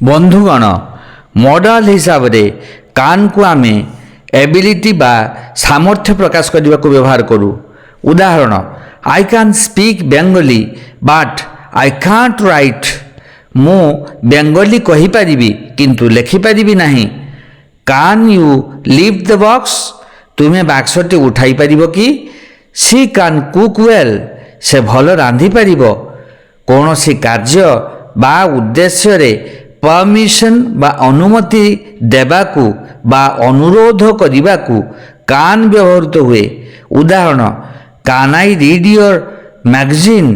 बंधुगण मॉडल हिसाब रे कान को आमे एबिलिटी बा सामर्थ्य प्रकाश करने को व्यवहार करूँ। उदाहरण I can speak Bengali but I can't right. मु बेंगली कहीपरि किंतु लिखिपारि नहीं। कान यू लिफ्ट द बॉक्स। तुम्हें बाक्सटी उठाई पार कि। सी कान कुक वेल। से भल रांधि पार। कौन सी कार्य बा उद्देश्य रे परमिशन बा अनुमति देबाकू बा अनुरोध करने कान व्यवहृत हुए। उदाहरण कान आई रीड योर मैगजीन।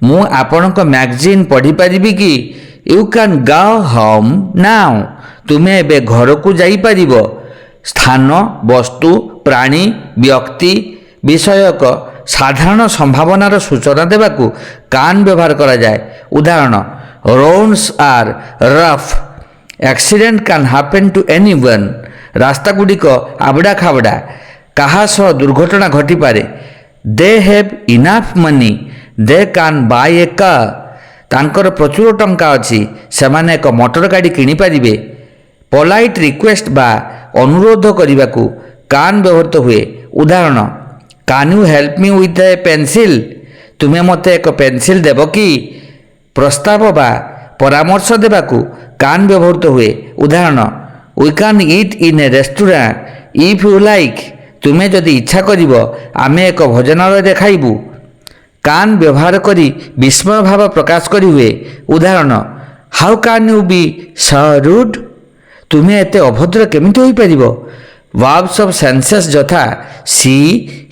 मु आपणक मैगजीन पढ़ी पारिबी कि। You can go home now. तुम्हें एबे घर को जाई पारिबो। स्थान वस्तु प्राणी व्यक्ति विषयक साधारण संभावनार सूचना देबाकू कान व्यवहार करा जाए। उदाहरण roads are rough. Accident can happen to anyone. रास्ता गुड़िक आबड़ा खाबड़ा कहा सह दुर्घटना घटी पारे। They have enough money. They can buy a car. तांकर प्रचुर टंका अछि सेमाने एक मोटर गाड़ी किनि पारिबे। पोलाइट रिक्वेस्ट बा अनुरोध करने कान व्यवहृत हुए। उदाहरण can you help me with A pencil. तुम्हें मते एक पेंसिल देव कि। प्रस्ताव बा परामर्श देबाकू कान व्यवहृत हुए। उदाहरण we can eat in a restaurant if you like. तुम्हें जदि इच्छा करिवो आमे एक भोजनालय खाइबू। कान व्यवहार करी विस्मय भाव प्रकाश करी हुए। उदाहरण how can you be so rude. तुम्हें एते अभद्र केमिति होई परिबो। वर्ब्स ऑफ सेंसेस यथा see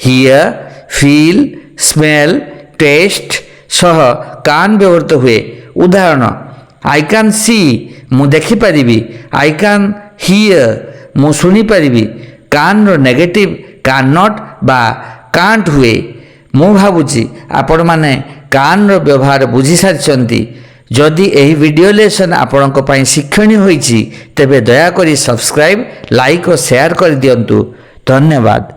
here feel smell taste सह कान व्यवहृत हुए। उदाहरण आई कैन सी। मु देखि पारिबी। I can hear. मु सुनी पारिबी। कान रो नेगेटिव कैन नॉट बा कांट हुए। मु भावुची आपण माने कान रो व्यवहार बुझी सारिछंती। जदि एही वीडियो लेसन आपणक पई शिक्षणीय होईची तेबे दया करी सब्सक्राइब लाइक और शेयर कर दियंतु। धन्यवाद।